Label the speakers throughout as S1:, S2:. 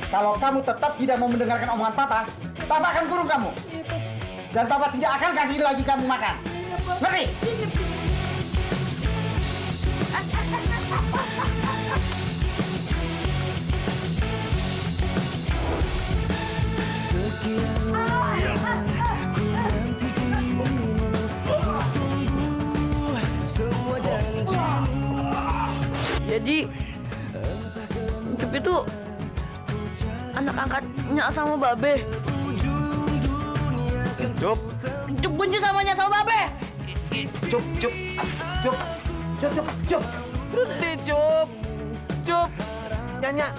S1: Kalau kamu tetap tidak mau mendengarkan omongan Papa, Papa akan kurung kamu. Dan Papa tidak akan kasih lagi kamu makan. Ngerti?
S2: Jadi Cup itu anak angkatnya sama Babe.
S1: Cup.
S2: Cup benci sama Babe.
S1: Cup.
S3: Berhenti, Cup. Cup. Nyak.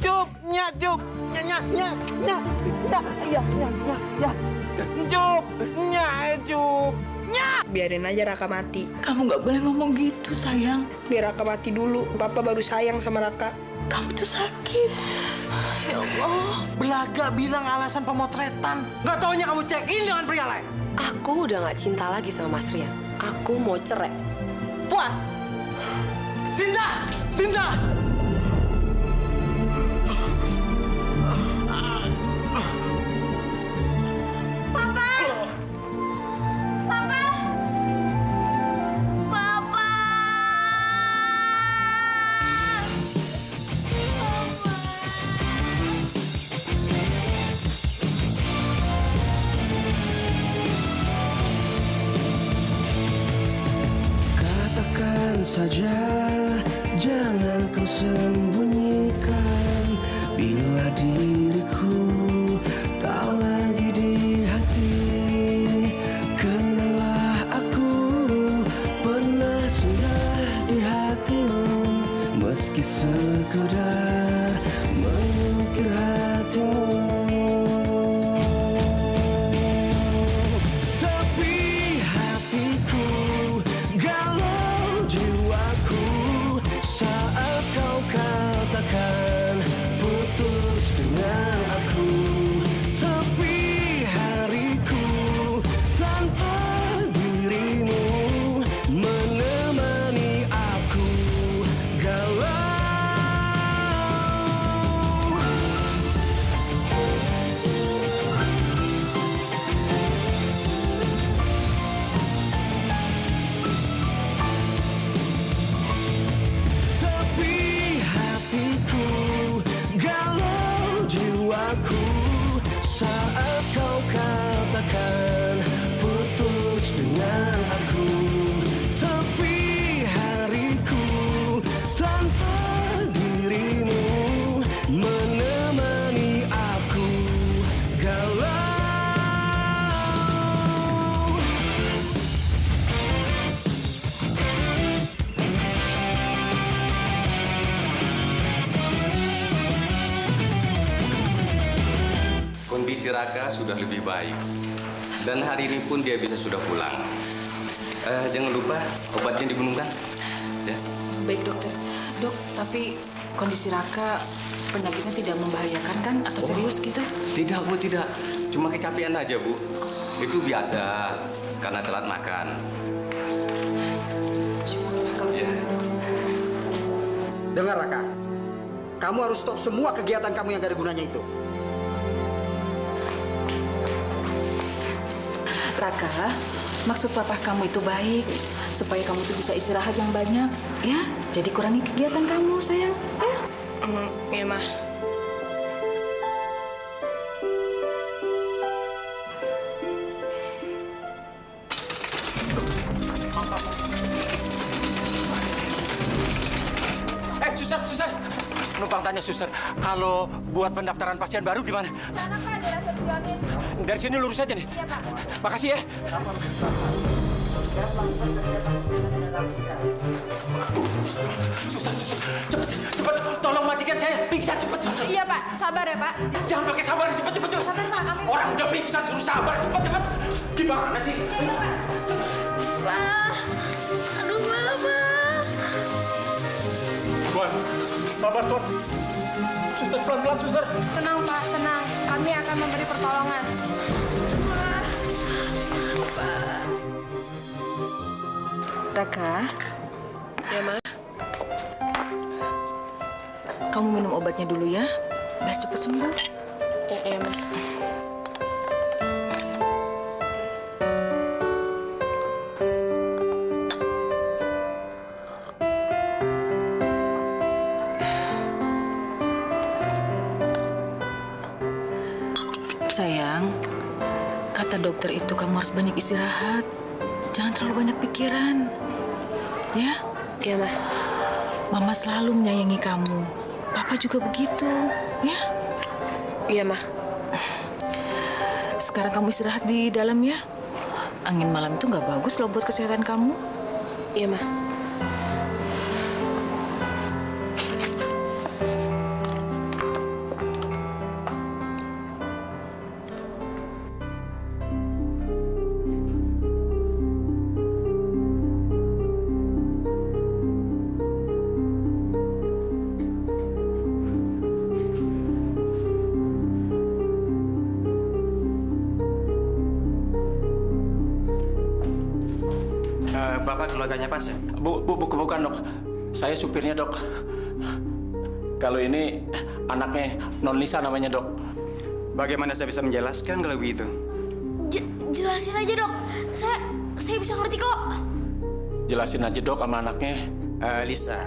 S3: Cup. Cup. Nyak. Ya. Cup. Cup.
S4: Biarin aja Raka mati.
S2: Kamu nggak boleh ngomong gitu, sayang.
S4: Biar Raka mati dulu. Papa baru sayang sama Raka.
S2: Kamu tuh sakit. Ya Allah.
S3: Belaga bilang alasan pemotretan. Nggak taunya kamu check in dengan pria lain.
S5: Aku udah gak cinta lagi sama Mas Rian. Aku mau cerai. Puas!
S3: Sinta!
S6: Katakan saja, jangan kau sembunyikan. Bila diriku tak lagi di hati, kenanglah aku pernah singgah di hatimu. Meski sekedar mengukir hatimu.
S7: Kondisi Raka sudah lebih baik. Dan hari ini pun dia sudah pulang. Jangan lupa obatnya diminumkan. Ya.
S8: Baik, dokter. Dok, tapi kondisi Raka penyakitnya tidak membahayakan kan? Atau serius gitu?
S7: Tidak, Bu, tidak. Cuma kecapean aja, Bu. Itu biasa karena telat makan. Ya.
S1: Dengar Raka, kamu harus stop semua kegiatan kamu yang gak ada gunanya itu.
S8: Raka, maksud papa kamu itu baik. Supaya kamu tuh bisa istirahat yang banyak. Ya, jadi kurangi kegiatan kamu, sayang. Ya.
S4: Iya, Mah.
S3: Suster. Numpang tanya, Suster. Kalau buat pendaftaran pasien baru di mana?
S9: Sana, Pak, ada resepsionis.
S3: Dari sini lurus aja nih.
S9: Iya, Pak.
S3: Makasih ya. Suster. Cepet. Tolong majikan saya pingsan, cepet.
S9: Iya, Pak. Sabar ya, Pak.
S3: Jangan pakai sabar, cepet.
S9: Sabar, Pak. Amin.
S3: Orang udah pingsan suruh sabar, cepet. Gimana sih?
S9: Iya, Pak.
S2: Pak. Aduh, Mama.
S3: Tuan, sabar, Tuan. Suster, pelan-pelan, Suster.
S9: Tenang, Pak. Tenang. Kami akan memberi pertolongan.
S8: Raka,
S4: Ya, Mah.
S8: kamu minum obatnya dulu ya, biar cepat sembuh.
S4: Ya, Ma.
S8: Sayang, kata dokter itu kamu harus banyak istirahat. Jangan terlalu banyak pikiran. Ya?
S4: Iya, Ma.
S8: Mama selalu menyayangi kamu. Papa juga begitu. Ya?
S4: Iya, Ma.
S8: Sekarang kamu istirahat di dalam ya. Angin malam itu nggak bagus loh buat kesehatan kamu.
S4: Iya, Ma.
S3: Bapak keluarganya pasien? Bukan dok. Saya supirnya dok. Kalau ini anaknya Non Lisa namanya dok.
S10: Bagaimana saya bisa menjelaskan kalau begitu?
S9: Jelasin aja dok. Saya bisa ngerti kok.
S3: Jelasin aja dok sama anaknya.
S10: Lisa,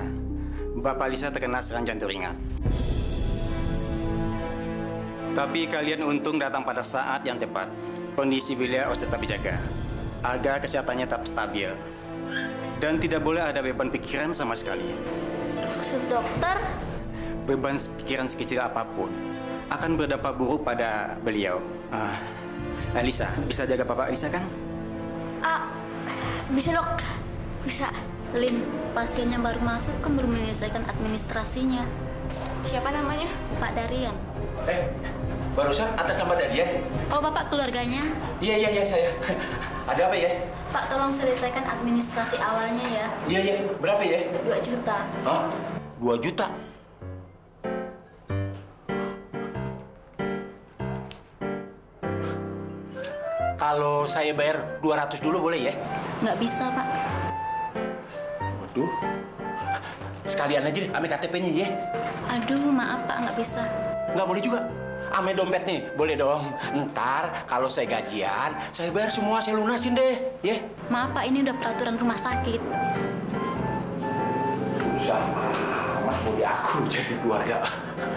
S10: Bapak Lisa terkena serangan jantung ringan. Tapi kalian untung datang pada saat yang tepat. Kondisi beliau harus tetap dijaga agar kesehatannya tetap stabil. Dan tidak boleh ada beban pikiran sama sekali.
S9: Maksud dokter?
S10: Beban pikiran sekecil apapun akan berdampak buruk pada beliau. Lisa, bisa jaga Bapak Lisa kan?
S11: Bisa dok, bisa. Lin, pasien yang baru masuk kan belum menyelesaikan administrasinya.
S9: Siapa namanya?
S11: Pak Darian.
S3: Barusan atas nama Darian?
S11: Oh, Bapak keluarganya?
S3: Iya saya. Ada apa ya?
S11: Pak, tolong selesaikan administrasi awalnya ya.
S3: Iya. Berapa ya?
S11: 2 juta.
S3: Hah? 2 juta? Kalau saya bayar 200 dulu boleh ya?
S11: Nggak bisa, Pak.
S3: Waduh. Sekalian aja deh, ame KTP-nya ya.
S11: Aduh, maaf Pak, nggak bisa.
S3: Nggak boleh juga. Ame dompet nih, boleh dong. Ntar kalau saya gajian, saya bayar semua, saya lunasin deh, ya.
S11: Maaf Pak, ini udah peraturan rumah sakit.
S3: Sama amat mau di aku jadi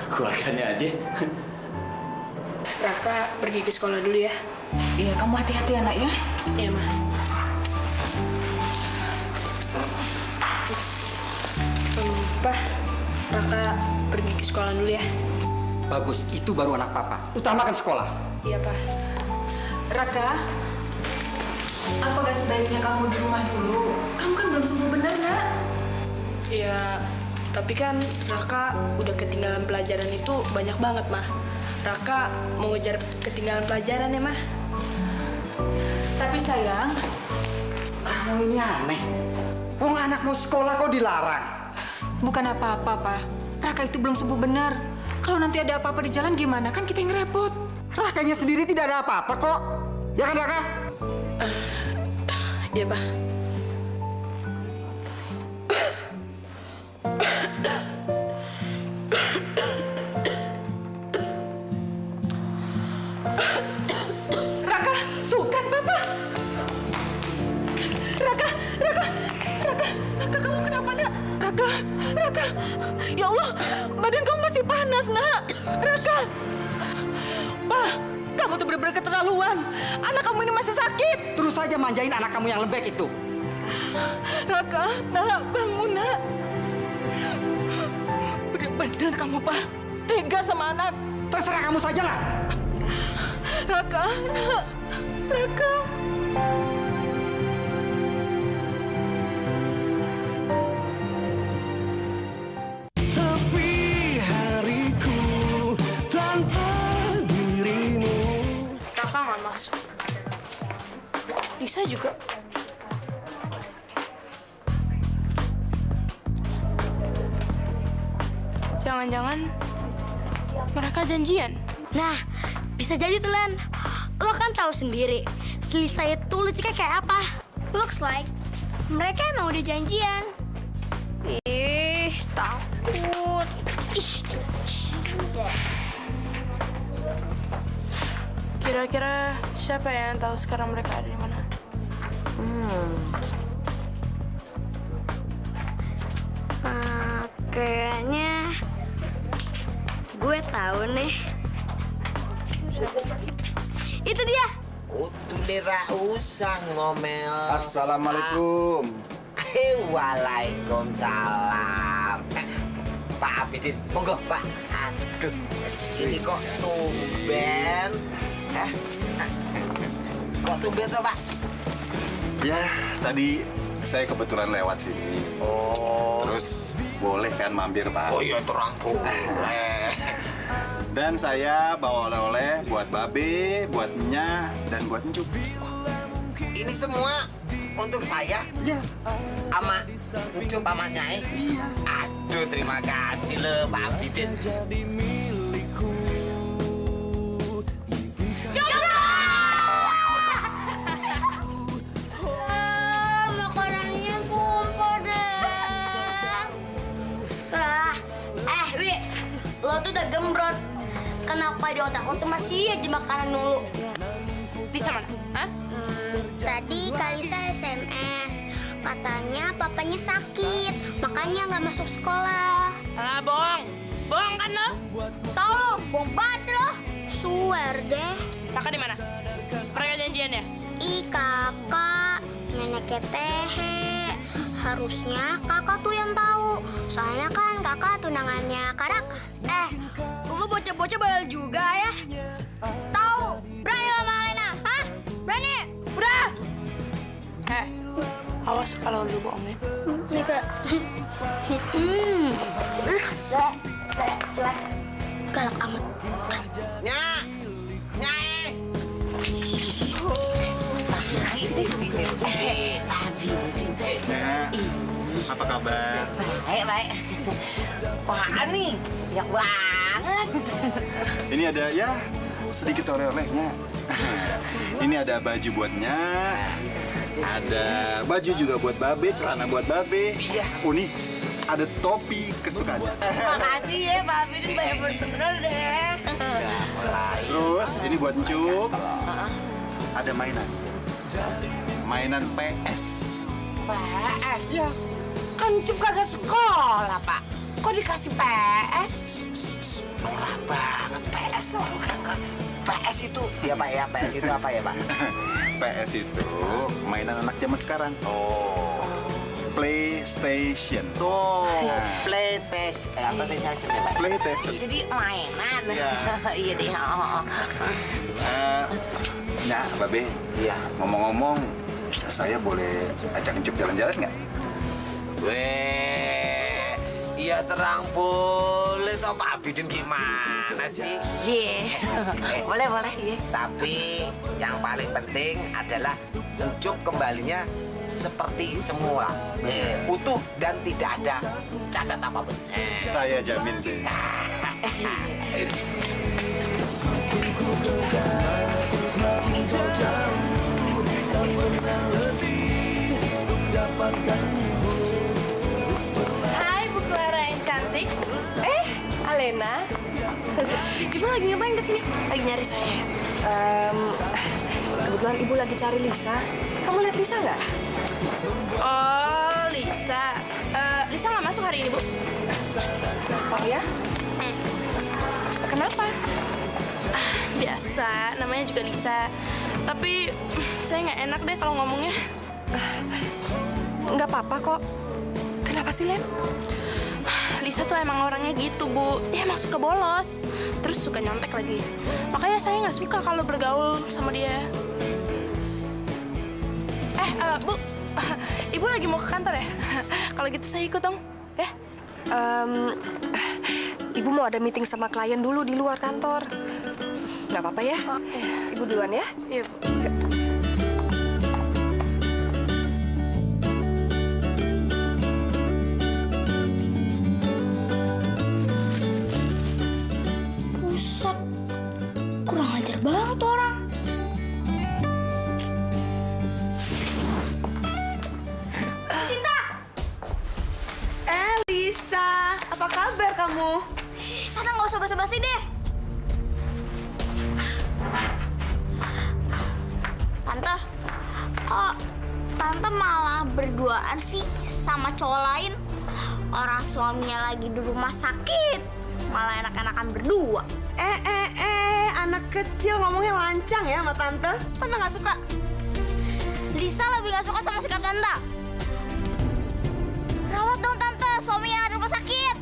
S3: keluarganya aja.
S4: Raka pergi ke sekolah dulu ya.
S8: Iya, kamu hati-hati anak ya.
S4: Iya, Ma. Pak, Raka pergi ke sekolah dulu ya.
S1: Bagus, itu baru anak papa. Utamakan sekolah.
S4: Iya, Pak.
S8: Raka, apa gak sebaiknya kamu di rumah dulu? Kamu kan belum sembuh benar, nak?
S4: Iya, tapi kan Raka udah ketinggalan pelajaran itu banyak banget, Ma. Raka mau ngejar ketinggalan pelajaran ya, Ma.
S8: Tapi sayang,
S1: Kamu ini aneh. Wong anak mau sekolah kok dilarang?
S8: bukan apa-apa, Pak. Raka itu belum sembuh benar. Kalau nanti ada apa-apa di jalan gimana? Kan kita yang repot.
S1: Rakanya sendiri tidak ada apa-apa kok. Ya kan, Raka?
S4: Iya, Pak.
S8: Raka, tuh kan Papa. Raka, kamu kenapa, nak? Raka, ya Allah, badan kamu masih panas, nak. Raka, Pak, kamu tuh bener-bener keterlaluan. Anak kamu ini masih sakit.
S1: Terus saja manjain anak kamu yang lembek itu.
S8: Raka, nak, bangun, nak. Bener-bener kamu, Pak, tega sama anak.
S1: Terserah kamu saja lah.
S8: Raka, nak, Raka.
S6: Sepi hariku tanpa dirimu.
S9: Raka nggak masuk. Lisa juga. Jangan-jangan mereka janjian.
S11: Nah, bisa jadi tuh, Len. Lo kan tahu sendiri, si Lisa itu liciknya kayak apa.
S9: Looks like mereka emang udah janjian. Ih, takut.
S4: Kira-kira siapa yang tahu sekarang mereka ada di mana?
S11: Kayaknya gue tahu nih. Itu dia.
S12: Utuh dera usah ngomel.
S1: Assalamualaikum.
S12: Waalaikumsalam. Pak Abidin, monggo Pak. Aduh, ini kok tumben? Kok tumben tuh Pak?
S13: Ya, tadi saya kebetulan lewat sini.
S12: Oh.
S13: Terus boleh kan mampir Pak?
S12: Oh iya, terang boleh.
S13: Dan saya bawa oleh-oleh buat Babe, buat Nya, dan buat Ncup.
S12: Ini semua untuk saya?
S13: Iya.
S12: Ama Ncup sama Nyai? Iya. Aduh, terima kasih loh Pak Abidin.
S11: Makanannya kumpul deh. Wi, lo tuh udah gembrot. Kenapa di otak lo tuh masih aja makanan mulu?
S4: Lisa mana? Hah?
S9: Tadi Kalisa SMS. Katanya papanya sakit, makanya nggak masuk sekolah.
S4: Alah, bohong. Bohong kan lo?
S9: Tahu lo, bohong banget sih lo. Swear deh.
S4: Kakak di mana? Mereka janjiannya?
S9: Ih kakak, neneknya Tehe. Harusnya kakak tuh yang tahu. Soalnya kan kakak tunangannya Karak.
S11: Gue bocah-bocah badal juga ya.
S9: Tahu? Berani lo sama Alena? Hah? Berani?
S4: Udah! Awas kalau lu bohong ya.
S9: Galak amat.
S12: Nyai!
S13: Apa kabar?
S8: Baik. Wah, nih, banyak banget.
S13: Ini ada ya sedikit oleh-olehnya. Ini ada baju buatnya, ada baju juga buat Babe, celana buat Babe.
S12: Iya.
S13: Nih ada topi kesukaannya.
S8: Makasih ya, Pak Abidin, banyak bener deh.
S13: Terus ini buat Ncup. Ada mainan PS.
S8: PS? Ya. Kan Cup kagak sekolah, Pak. Kok dikasih PS?
S12: Norak banget PS loh. PS itu, ya Pak ya, PS itu apa ya Pak?
S13: PS itu mainan anak zaman sekarang.
S12: Oh.
S13: PlayStation.
S12: Tuh,
S13: Nah.
S12: PlayStation ya Pak?
S13: PlayStation.
S8: Jadi mainan.
S13: Iya.
S8: Iya deh.
S13: Nah, Babe.
S12: Iya.
S13: Ngomong-ngomong, saya boleh ajak Ncup jalan-jalan nggak?
S12: Weh, iya terang boleh toh Pak Abidin gimana sih?
S8: Iya. Boleh. Iya.
S12: Tapi yang paling penting adalah Ncup kembalinya seperti semula, utuh dan tidak ada cacat apapun.
S13: Saya jamin deh.
S4: Hai, Bu Clara yang cantik.
S5: Alena.
S4: Ibu lagi ngapain kesini? Lagi nyari saya.
S5: Kebetulan Ibu lagi cari Lisa. Kamu lihat Lisa nggak?
S4: Oh, Lisa. Lisa nggak masuk hari ini, Bu.
S5: Oh ya? Kenapa?
S4: Biasa, namanya juga Lisa. Tapi saya nggak enak deh kalau ngomongnya.
S5: Nggak apa-apa kok. Kenapa sih, Len?
S4: Lisa tuh emang orangnya gitu, Bu. Dia emang suka bolos. Terus suka nyontek lagi. Makanya saya nggak suka kalau bergaul sama dia. Bu. Ibu lagi mau ke kantor ya? Kalau gitu saya ikut dong. Ya?
S5: Ibu mau ada meeting sama klien dulu di luar kantor. Nggak apa-apa ya?
S4: Oh, iya.
S5: Ibu duluan ya?
S4: Iya, Bu.
S9: Buset, kurang ajar banget tuh orang.
S8: Lisa, apa kabar kamu?
S9: Tante nggak usah basa-basi deh. Tante, kok Tante malah berduaan sih sama cowok lain? Orang suaminya lagi di rumah sakit, malah enak-enakan berdua.
S5: Anak kecil ngomongnya lancang ya sama Tante. Tante nggak suka.
S9: Lisa lebih nggak suka sama sikap Tante. Rawat dong Tante, suaminya di rumah sakit.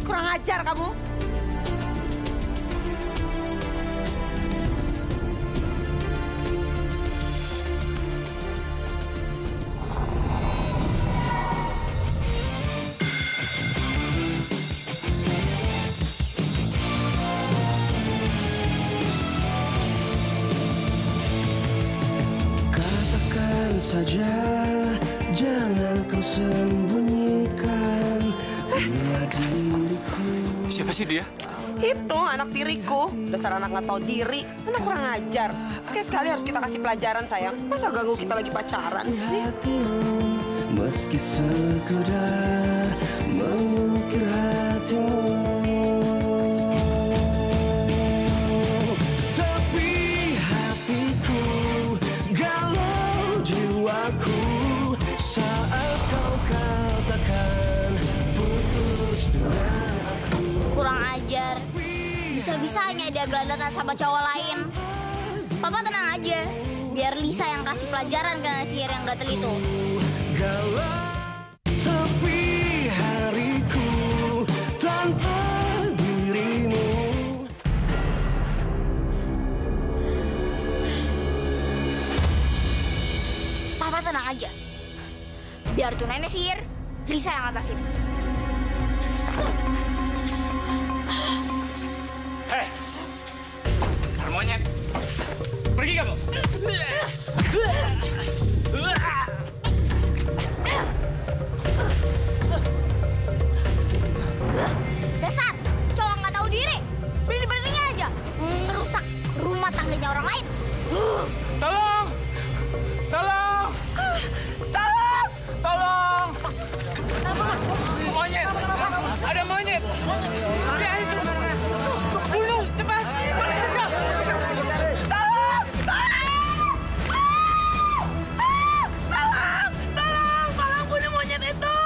S5: Kurang ajar kamu.
S6: Katakan saja, jangan kau sembunyikan bila diriku.
S3: Siapa sih dia?
S5: Itu anak tiriku. Dasar anak nggak tahu diri. Anak kurang ajar. Sekali-sekali harus kita kasih pelajaran, sayang. Masa ganggu kita lagi pacaran sih?
S6: Meski sekedar mengukir hatimu. Sepi hatiku, galau jiwaku saat kau katakan putus dengan aku.
S9: Kurang ajar. Bisa-bisanya dia gelandangan sama cowok lain. Papa tenang aja. Biar Lisa yang kasih pelajaran ke sihir yang gatel itu.
S6: Sepi hariku tanpa dirimu.
S9: Papa tenang aja. Biar tuh nenek sihir, Lisa yang ngatasin.
S3: Hei, dasar monyet. Pergi kamu.
S9: Dasar, cowok nggak tahu diri. Berani-beraninya aja merusak rumah tangganya orang lain.
S3: Tolong! Tolong!
S8: Tolong!
S3: Tolong! Monyet! Ada monyet! Lihat itu! Bunuh! Cepat!
S8: Tolong! Tolong bunuh monyet itu!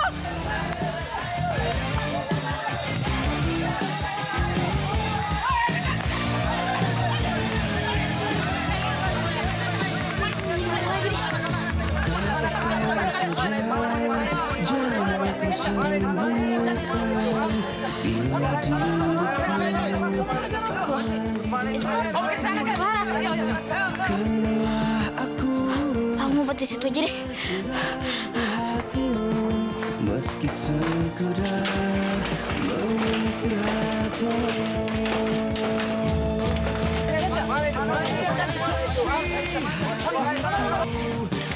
S6: Jangan kau sembunyikan bila diriku. Kenanglah aku.
S9: Aku ngumpet di situ aja deh.
S6: Hatimu meski sekedar mengukir hatimu.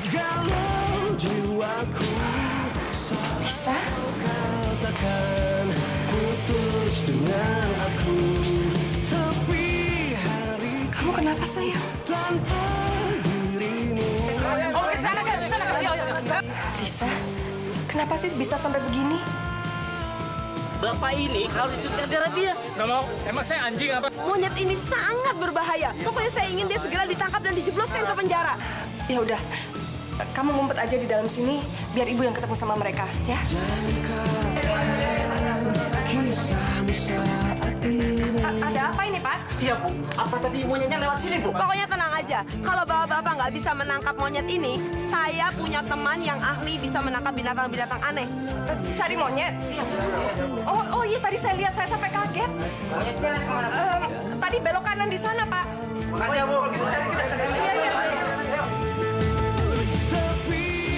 S6: Galau jiwaku.
S2: Lisa?
S6: Katakan putus dengan aku. Sepi hariku.
S2: Kamu kenapa sayang?
S6: Tanpa dirimu.
S2: Lisa, kenapa sih bisa sampai begini?
S8: Bapak ini harus disuntik anti-rabies.
S3: Nggak mau. Emang saya anjing apa?
S5: Monyet ini sangat berbahaya. Pokoknya saya ingin dia segera ditangkap dan dijebloskan ke penjara.
S2: Ya udah, kamu ngumpet aja di dalam sini, biar ibu yang ketemu sama mereka, ya? Ada apa ini, Pak?
S8: Iya, Bu. Apa tadi monyetnya lewat sini, Bu?
S5: Pokoknya tenang aja. Kalau bapak-bapak nggak bisa menangkap monyet ini, saya punya teman yang ahli bisa menangkap binatang-binatang aneh.
S2: Cari monyet? Iya. Oh iya, tadi saya lihat, saya sampai kaget. Tadi belok kanan di sana, Pak.
S3: Makasih ya, Bu.
S2: Iya.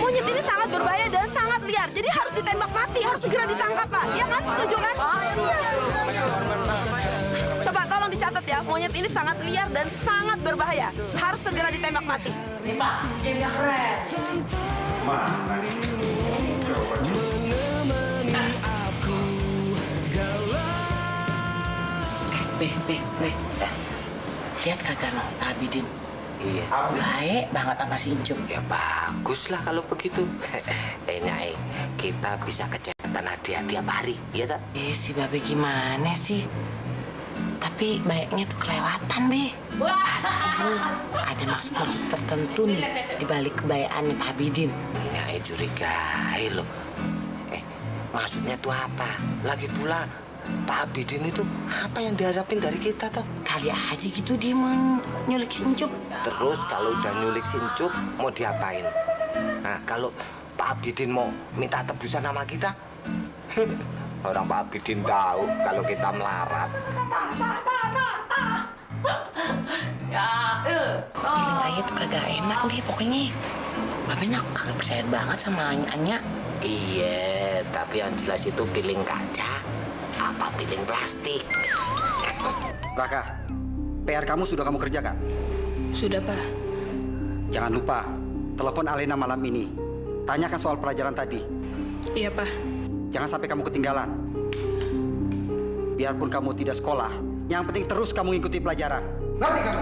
S5: Monyet ini sangat berbahaya dan sangat liar, jadi harus ditembak mati, harus segera ditangkap, Pak. Ya kan? Setuju kan? Iya. Coba tolong dicatat ya, monyet ini sangat liar dan sangat berbahaya. Harus segera ditembak mati.
S8: Nih, Pak. Gamenya keren. Be. Lihat kagak Abidin?
S12: Iya.
S8: Baik banget sama si Incup.
S12: Ya bagus lah kalau begitu. Nyai, kita bisa kecepatan hadiah tiap hari, iya tak?
S8: Si Babe gimana sih? Tapi baiknya tuh kelewatan, Be. Pasti tuh ada maksud-maksud tertentu nih di balik kebayaan Pak Abidin.
S12: Nyai curigai loh. Maksudnya tuh apa? Lagi pula Pak Abidin itu apa yang diharapin dari kita tuh?
S8: Kali aja gitu dia mau nyulik si Incup.
S12: Terus kalau udah nyulik si Incup mau diapain? Nah kalau Pak Abidin mau minta tebusan sama kita, orang Pak Abidin tahu kalau kita melarat.
S8: Feeling Ayah tuh kagak enak deh pokoknya. Babenya kagak percaya banget sama Anya.
S12: Iya, tapi yang jelas itu piling kaca apa piling plastik.
S1: Raka, PR kamu sudah kamu kerjakan?
S4: Sudah, Pak.
S1: Jangan lupa, telepon Alena malam ini. Tanyakan soal pelajaran tadi.
S4: Iya, Pak.
S1: Jangan sampai kamu ketinggalan. Biarpun kamu tidak sekolah, yang penting terus kamu ikuti pelajaran. Ngerti kamu?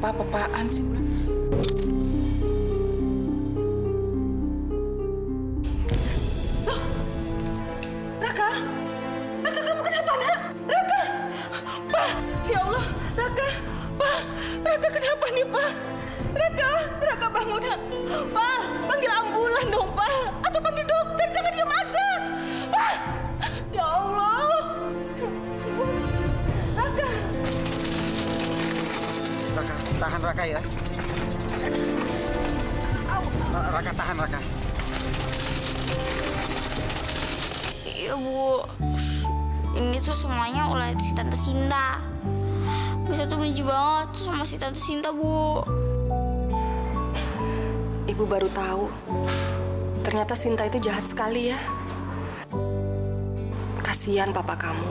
S8: Apaan sih? Raka, kamu kenapa, nak? Raka, Pak, ya Allah, Raka, Pak, Raka kenapa nih, Pak? Raka bangun, nak. Pak, panggil ambulan dong, Pak, atau panggil dokter, jangan diam aja, Pak. Ya Allah, Raka.
S1: Raka, tahan Raka ya. Raka, tahan Raka.
S9: Iya, Bu. Ini tuh semuanya ulah si Tante Sinta. Bisa tuh benci banget sama si Tante Sinta, Bu.
S2: Ibu baru tahu. Ternyata Sinta itu jahat sekali ya. Kasihan papa kamu.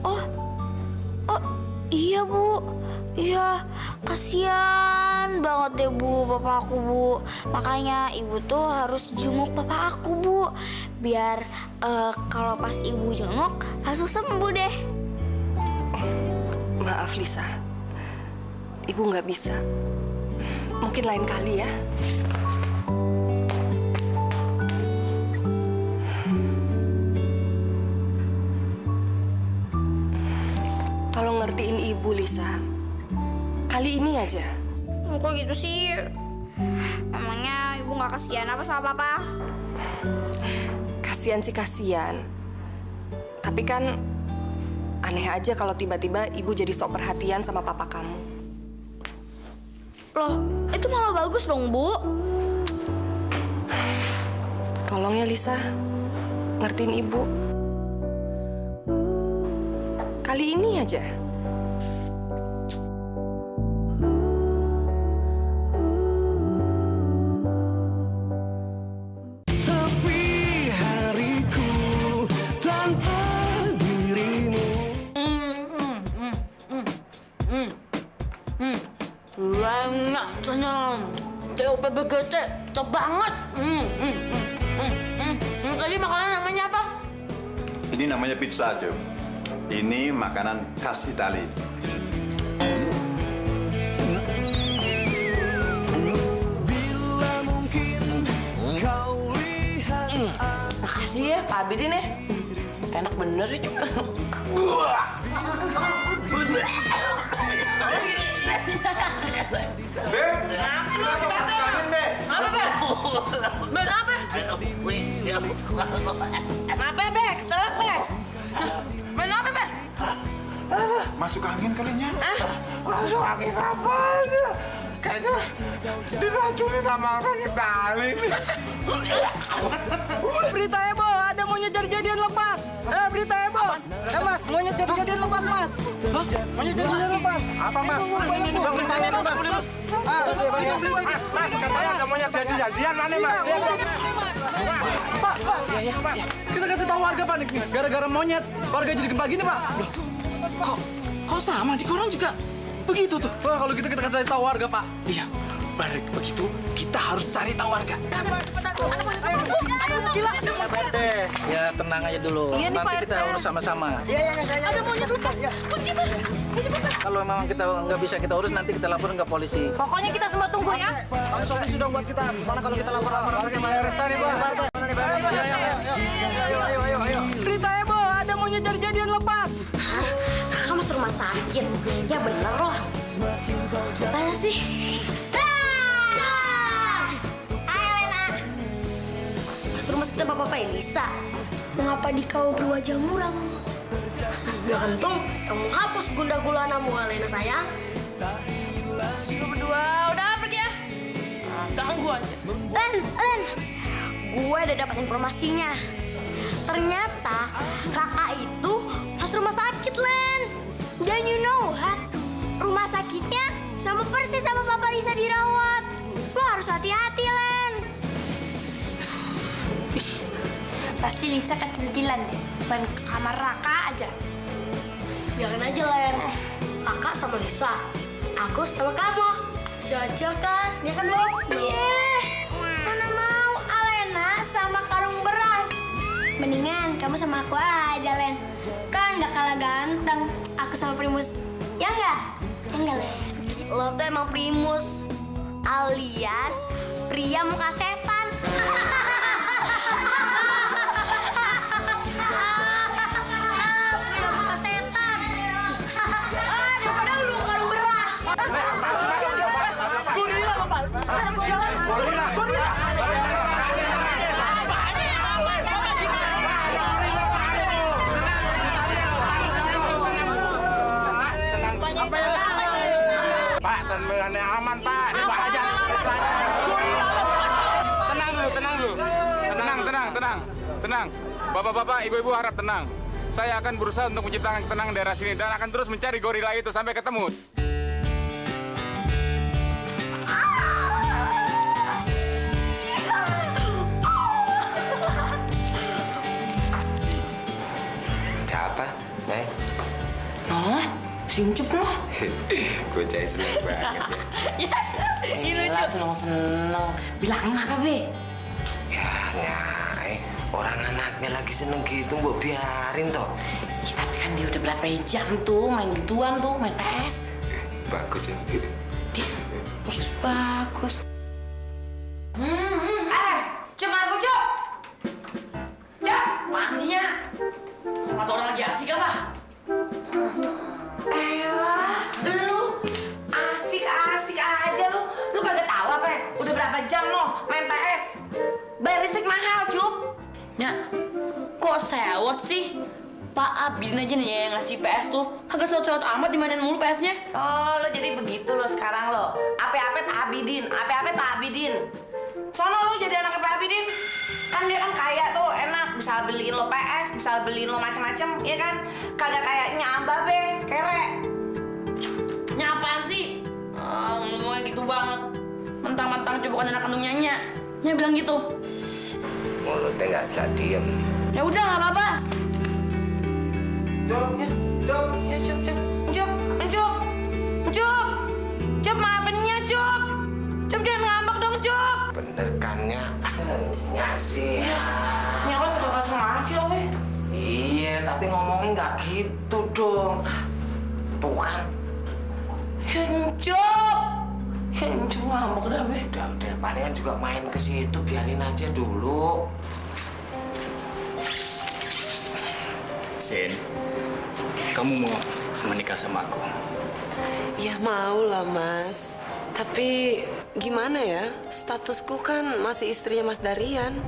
S9: Oh, iya, Bu. Iya, kasihan banget deh, Bu, papa aku, Bu. Makanya ibu tuh harus jenguk papa aku, Bu. Biar kalau pas ibu jenguk, langsung sembuh deh.
S2: Maaf, Lisa. Ibu nggak bisa. Mungkin lain kali ya. Tolong ngertiin ibu, Lisa. Kali ini aja.
S9: Kok gitu sih? Emangnya ibu nggak kasihan apa sama papa?
S2: Kasian sih kasian. Tapi kan aneh aja kalau tiba-tiba ibu jadi sok perhatian sama papa kamu.
S9: Loh, itu malah bagus dong, Bu.
S2: Tolong ya, Lisa. Ngertiin ibu. Kali ini aja.
S6: Sepi hariku tanpa dirimu.
S11: Enak, tenang. TOPBGT, top banget. Tadi makanan namanya apa?
S13: Ini namanya pizza, Jo. Ini makanan khas Itali.
S6: Bila mungkin kau lihat.
S8: Makasih ya, Pak Abidin ya. Enak bener ya, Cuk.
S11: Kenapa, Bek? Selek, Bek. Kenapa, Bek?
S13: Masuk angin kalinya.
S12: Masuk angin apa aja? Kayaknya diracunin sama orang Itali nih.
S8: Berita heboh, ada monyet jadi-jadian lepas. Berita heboh. Mas, monyet jadi-jadian lepas, Mas. Monyet jadi-jadian lepas. Apa, Mas? Ini Bang saya, Bang.
S12: Mas, katanya ada monyet jadi-jadian mana, Mas?
S14: Pak. Ya. Kita kasih tahu warga panik nih. Gara-gara monyet, warga jadi gempa gini, Pak. Loh, kok sama? Di koran juga begitu tuh. Wah, kalau gitu kita kasih tahu warga, Pak. Iya, balik begitu kita harus cari tahu warga.
S9: Aduh,
S14: gila. deh. Ya tenang aja dulu.
S2: Iya nih,
S14: Nanti
S2: Pak
S14: kita
S2: RT.
S14: urus sama-sama.
S2: Ada monyet lepas. Kunci, Pak. Ayo cepetan.
S14: Kalau memang kita nggak bisa kita urus, nanti kita laporin ke polisi.
S2: Pokoknya kita semua tunggu ya.
S12: Solusi dong buat kita. Gimana kalau kita lapor-lapor ke Pak RT nih, Pak? Ayo.
S5: Berita heboh, ada monyet jadi-jadian lepas.
S11: Raka masuk rumah sakit. Ya bener loh. Masa sih? Ayo Lena. Satu rumah sakit Bapak Elisa. Mengapa di kau berwajah muram? Udah kentung, kamu hapus gundah gulanamu, Lena sayang.
S2: Lu berdua udah pergi ya. Ganggu aja.
S11: Len, gue udah dapat informasinya. Ternyata Raka itu pas rumah sakit, Len. Dan you know what? Rumah sakitnya sama persis sama Bapak Lisa dirawat. Lo harus hati-hati, Len.
S2: Pasti Lisa kecantilan deh. Main ke kamar Raka aja.
S11: Jangan aja, Len. Kakak sama Lisa. Aku sama kamu. Cocok kan? Ya kan, Bob? Mana mau Alena sama karung beras. Mendingan kamu sama aku aja, Len. Kan gak kalah ganteng. Aku sama Primus. Ya enggak? Ya enggak, Len? Lo tuh emang Primus. Alias pria muka setan. Pria muka setan. Daripada lu karung beras.
S6: Gorila lo, Pak. Gorila.
S15: Pak, temenannya aman, Pak. Ini Pak aja.
S16: Tenang dulu. Tenang. Bapak-bapak, ibu-ibu harap tenang. Saya akan berusaha untuk menciptakan ketenangan daerah sini dan akan terus mencari gorila itu sampai ketemu.
S12: Ada apa, Nay?
S8: Oh, si Uncup loh.
S12: Gue jadi seneng banget ya.
S8: Iya, seneng. Bilangin apa, Be?
S12: Ya, Nyai. Orang anaknya lagi seneng gitu, mbok biarin toh.
S8: Ya, tapi kan dia udah berapa jam tuh main gituan tuh, main PS.
S12: Bagus ya.
S8: Bagus.
S2: Cep, Marco, Cep. Cep, apaan sih, Nya? Atau orang lagi asik apa? Elah, lu asik aja lu. Lu kagak tahu apa ya? Udah berapa jam lo main PS? Bayar listrik mahal, Cup. Nya, kok sewot sih? Pak Abidin aja nih yang ngasih PS tuh. Kagak sewot-sewot amat dimainin mulu PS-nya. Oh, lo jadi begitu lo sekarang lo. Ape-ape Pak Abidin. Sono lo jadi anaknya Pak Abidin. Kan dia kan kaya tuh, enak. Bisa beliin lo PS, bisa beliin lo macem-macem, iya kan? Kagak kayaknya Amba be, kere. Nyapaan sih? Ngomongnya gitu banget. Mentang-mentang coba bukan anak kandungnya Nya bilang gitu.
S12: Mulutnya nggak bisa diem.
S2: Ya udah, nggak apa-apa.
S12: Cop.
S2: Ya, Cup, maafinnya, Cup. Cup, jangan ngambek dong, Cup.
S12: Bener kan, Nya? Ngasih.
S2: Ya kan udah sengaja, weh.
S12: Iya, tapi ngomongnya nggak gitu dong. Tuh kan.
S2: Cup ngambek dah, weh.
S12: Udah. Palingan juga main ke situ, biarin aja dulu.
S3: Sin, kamu mau menikah sama aku?
S5: Ya mau lah, Mas. Tapi gimana ya? Statusku kan masih istrinya Mas Darian.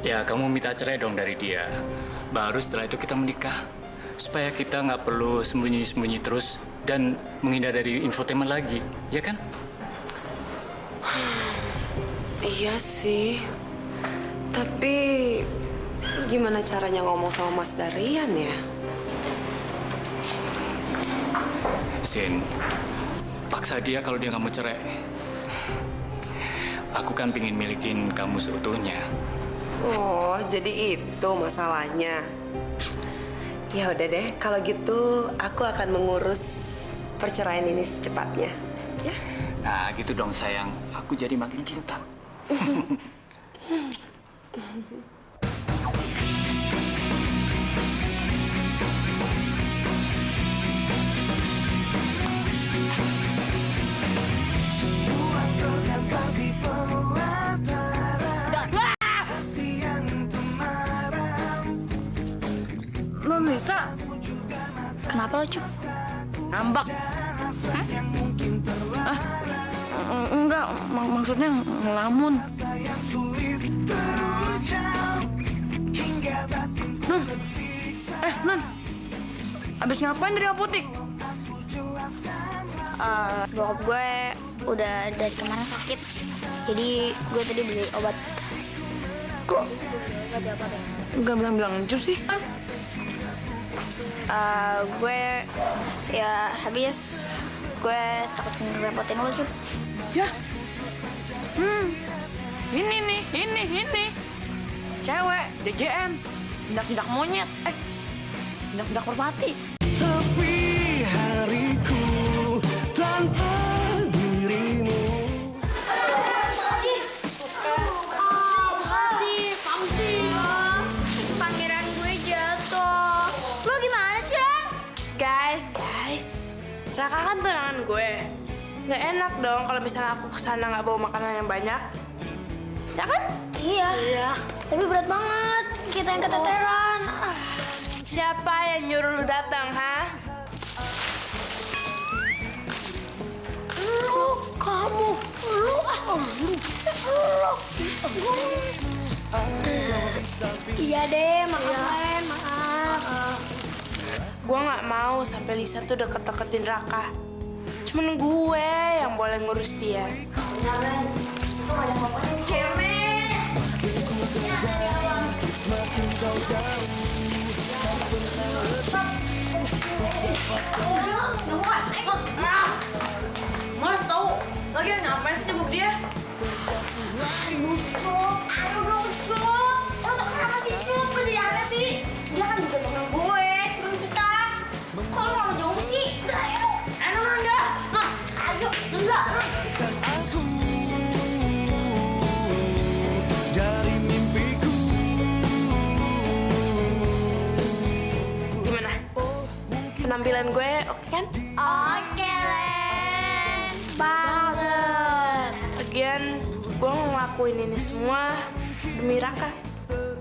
S3: Ya, kamu minta cerai dong dari dia. Baru setelah itu kita menikah. Supaya kita nggak perlu sembunyi-sembunyi terus dan menghindar dari infotainment lagi, ya kan?
S5: Iya sih. Tapi gimana caranya ngomong sama Mas Darian ya?
S3: Sin, paksa dia kalau dia nggak mau cerai. Aku kan pingin milikin kamu seutuhnya.
S5: Oh, jadi itu masalahnya. Ya udah deh, kalau gitu aku akan mengurus perceraian ini secepatnya. Ya.
S3: Nah, gitu dong sayang. Aku jadi makin cinta.
S11: Lo Mita, kenapa lo Cup? Ngambak? Hah? Enggak, maksudnya ngelamun. Nun, abis ngapain dari apotek? Bokap gue udah dari kemarin sakit, jadi gue tadi beli obat. Kok nggak bilang-bilang Cup sih? Gue ya habis gue takut ngerepotin lo Cup. Ya? Ini cewek DJM, tindak monyet, tindak merpati.
S17: Sepi hariku tanpa dirimu.
S9: Pangeran gue jatuh. Lo gimana sih, Ran?
S4: Guys, Raka kan tunangan gue. Nggak enak dong kalau misalnya aku kesana nggak bawa makanan yang banyak. Ya kan?
S11: Iya. Tapi berat banget. Kita yang keteteran.
S4: Siapa yang nyuruh lu datang, ha?
S11: Kamu. Iya deh, maaf.
S4: Gue nggak mau sampai Lisa tuh deket-deketin Raka. Cuman gue yang boleh ngurus dia.
S2: Mas tahu lagi ngapain sih jenguk dia?
S9: Aduh dong, Cup. Lo tuh kenapa sih, Cup? Bediannya sih. Dia kan juga temen gue, temen kita. Kok lo mau jauh sih? Udah, ayo dong.
S2: Ayo enggak.
S9: Nah, ayo, enggak.
S17: Dari mimpiku.
S4: Gimana? Penampilan gue oke kan?
S9: Oke, Len. Banget.
S4: Lagian gue ngelakuin ini semua demi Raka.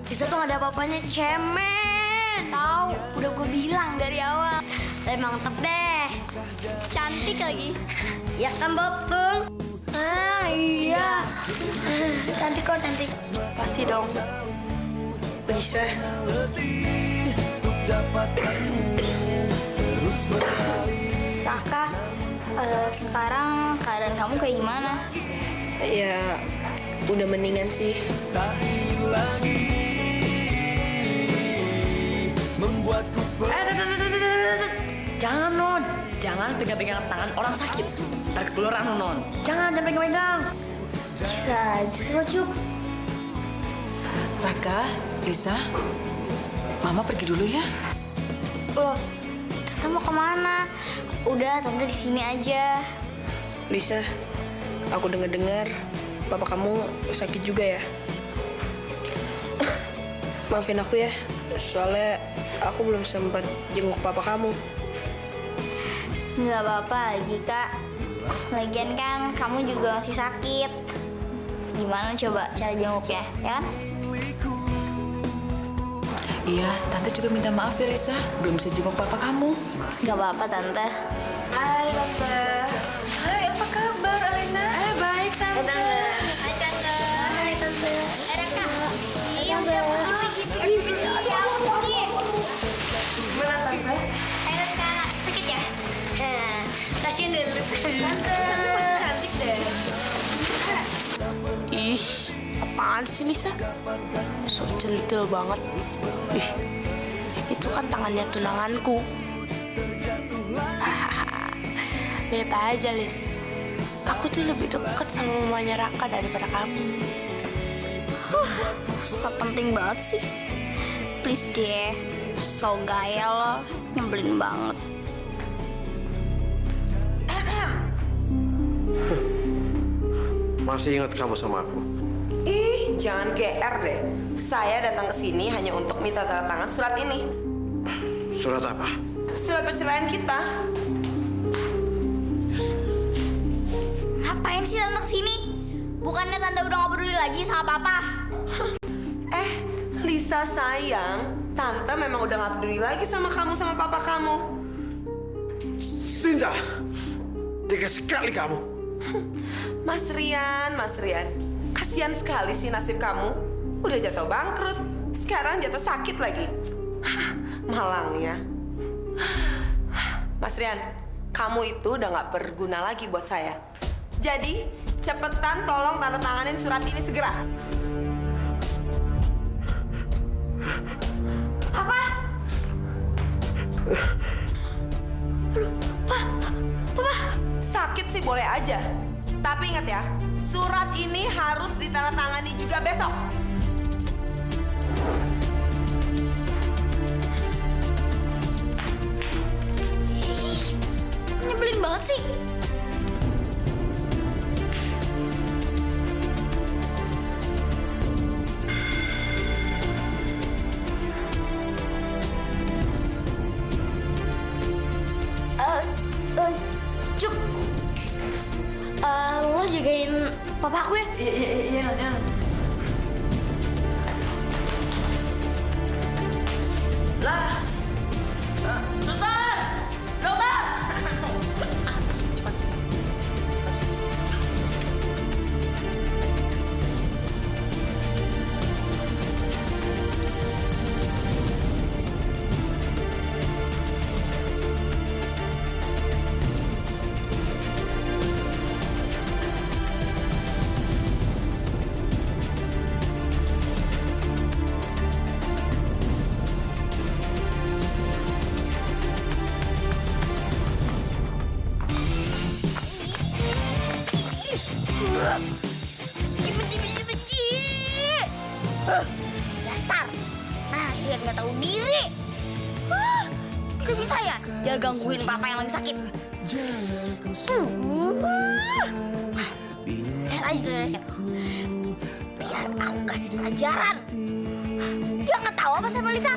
S11: Lisa tuh gak ada apa-apanya, cemen. Tahu, udah gue bilang dari awal. Tapi mantep deh. Cantik lagi. Ya kan, Bokung? Iya. Cantik kok, cantik.
S4: Pasti dong.
S11: Bisa. Raka, sekarang keadaan kamu kayak gimana?
S4: Ya, udah mendingan sih.
S11: Jangan, Non. Jangan pegang-pegang tangan orang sakit. Ntar ketularan, Non. Jangan pegang-pegang. Bisa, justru Cup.
S8: Raka, Lisa, Mama pergi dulu ya.
S11: Loh, Tante mau kemana? Udah, Tante di sini aja.
S4: Lisa, aku dengar papa kamu sakit juga ya. Maafin aku ya, soalnya aku belum sempat jenguk papa kamu.
S9: Nggak apa-apa lagi, Kak. Lagian kan kamu juga masih sakit. Gimana coba cara jenguknya, ya kan?
S8: Iya, Tante juga minta maaf ya, Lisa. Belum bisa jenguk papa kamu.
S9: Nggak apa-apa, Tante.
S4: Hai, Tante. Hai, apa kabar, Alena? Baik, Tante.
S9: Hai, Tante. Hai, Tante. Raka, iya udah dulu gitu. Ya ampun,
S4: Gimana, Tante?
S9: Hai, Raka. Sakit ya? Kasihin dulu. Tante, cantik deh.
S4: Ih, apaan sih Lisa? So centil banget. Ih, itu kan tangannya tunanganku. Lihat aja, Lis. Aku tuh lebih dekat sama mamanya Raka daripada kamu.
S9: So penting banget sih. Please deh. So gaya lo. Nyebelin banget.
S18: Masih ingat kamu sama aku?
S5: Ih, jangan GR deh. Saya datang ke sini hanya untuk minta tanda tangan surat ini.
S15: Surat apa?
S5: Surat perceraian kita.
S9: Ngapain sih tante kesini? Bukannya tante udah gak peduli lagi sama papa?
S5: Lisa sayang, tante memang udah gak peduli lagi sama kamu sama papa kamu.
S15: Sinta, tega sekali kamu.
S5: Mas Rian, kasihan sekali sih nasib kamu. Udah jatuh bangkrut, sekarang jatuh sakit lagi. Malangnya. Mas Rian, kamu itu udah gak berguna lagi buat saya. Jadi, cepetan tolong tanda tanganin surat ini segera.
S9: Apa? Papa.
S5: Sakit sih boleh aja. Tapi ingat ya, surat ini harus ditandatangani juga besok.
S9: Nyebelin banget sih. Cup, lo jagain papa aku ya?
S2: Iya. Lah, dokter.
S9: Benci. Dasar. Masih lihat nggak tahu diri. Bisa-bisa ya dia gangguin papa yang lagi sakit. Lihat aja tuh Resep. Biar aku kasih pelajaran. Dia nggak tahu apa sama Lisa.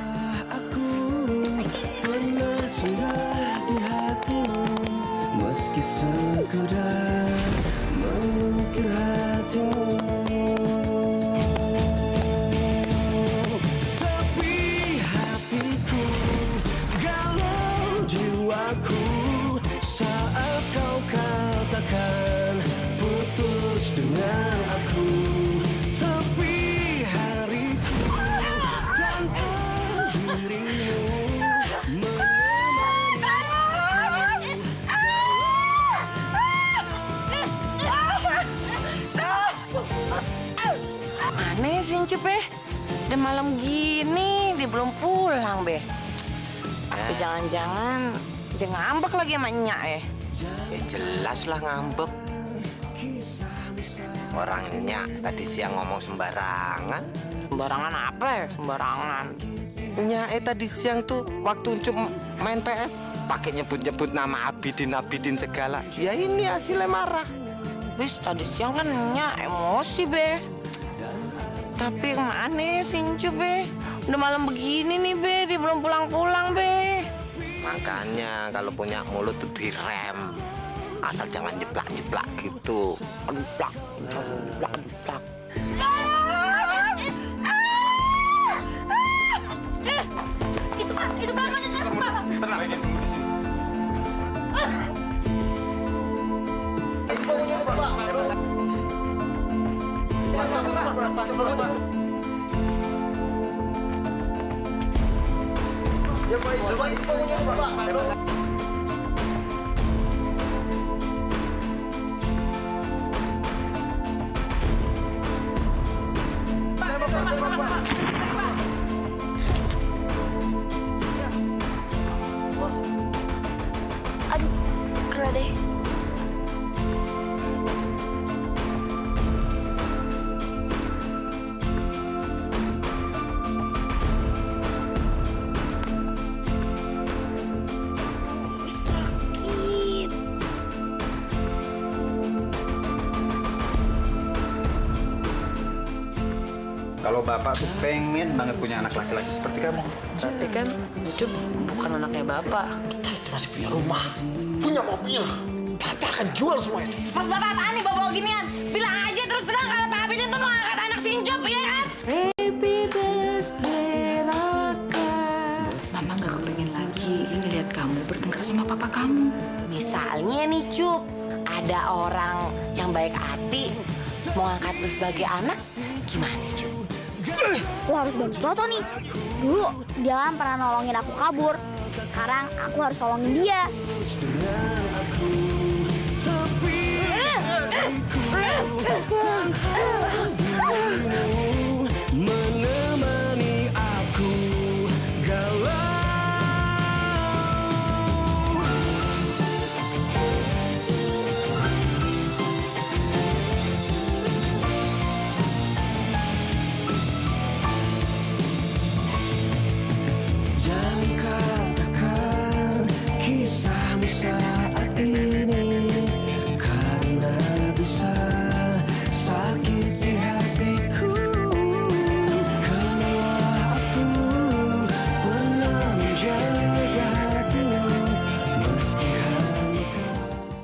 S17: Sudah di hatimu, meski sekedar mengukir hatimu. Sepi hatiku, galau jiwaku, saat kau katakan putus dengan aku. Sepi hariku tanpa dirimu.
S2: Aneh sih Cup ya. Udah malam gini dia belum pulang be. Tapi jangan-jangan dia ngambek lagi sama Nyak ya.
S12: Ya jelas lah ngambek. Orangnya tadi siang ngomong sembarangan.
S2: Sembarangan apa ya? Sembarangan.
S12: Nyak tadi siang tuh waktu Ucup main PS pakai nyebut-nyebut nama Abidin segala. Ya ini hasilnya marah.
S2: Bis tadi siang kan Nyak emosi be. Tapi kemana sih Cup be? Udah malam begini nih be, dia belum pulang-pulang be.
S12: Makanya kalau punya mulut tuh direm. Asal jangan jeplak-jeplak gitu.
S2: Jeplak.
S9: Itu Pak,
S16: Tenang, ini tunggu di sini.
S9: Aduh, kena deh.
S13: kalau bapak tuh pengen banget punya anak laki-laki seperti kamu.
S2: Tapi kan Ucup bukan anaknya bapak.
S15: Kita itu masih punya rumah, punya mobil. Bapak akan jual semua itu.
S2: Mas bapak apaan nih bawa ginian? Bilang aja terus terang kalau Pak Abidin tuh mau angkat anak si Ucup, iya kan?
S8: Happy birthday Raka.
S2: Mama nggak kepengen lagi ngeliat kamu bertengkar sama papa kamu. Misalnya nih Cup, ada orang yang baik hati mau angkat lu sebagai anak, gimana Cup?
S9: Aku harus bantu Toto nih. Dulu dia kan pernah nolongin aku kabur. Sekarang aku harus tolongin dia.